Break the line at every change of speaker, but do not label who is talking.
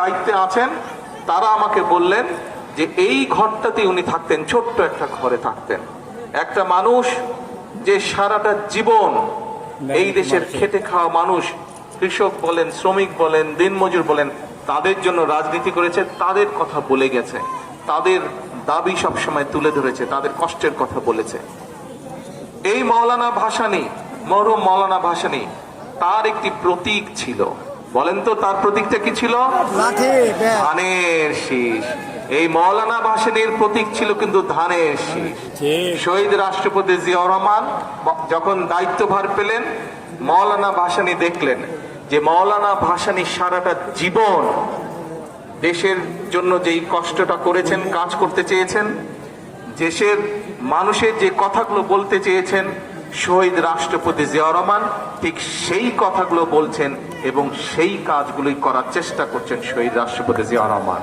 দায়িত্বে আছেন তারা আমাকে বললেন যে এই ঘরটাতে উনি থাকতেন, ছোট্ট একটা ঘরে থাকতেন। একটা মানুষ যে সারাটা জীবন এই দেশের খেটে খাওয়া মানুষ, কৃষক বলেন, শ্রমিক বলেন, দিনমজুর বলেন, তাদের জন্য রাজনীতি করেছে, তাদের কথা বলে গেছে, তাদের দাবি সবসময় তুলে ধরেছে, তাদের কষ্টের কথা বলেছে। এই মৌলানা ভাসানী, মরহুম মৌলানা ভাসানী, তার একটি প্রতীক ছিল। বলেন তো তার প্রতীকটা কি ছিল? ধানের শীষ। এই মৌলানা ভাসানীর প্রতীক ছিল কিন্তু ধানের শীষ। শহীদ রাষ্ট্রপতি জিয়াউর রহমান যখন দায়িত্বভার পেলেন, মৌলানা ভাসানী দেখলেন যে মৌলানা ভাসানী সারাটা জীবন দেশের জন্য যেই কষ্টটা করেছেন, কাজ করতে চেয়েছেন, দেশের মানুষের যে কথাগুলো বলতে চেয়েছেন, শহীদ রাষ্ট্রপতি জিয়াউর রহমান ঠিক সেই কথাগুলো বলছেন এবং সেই কাজগুলোই করার চেষ্টা করছেন শহীদ রাষ্ট্রপতি জিয়াউর রহমান।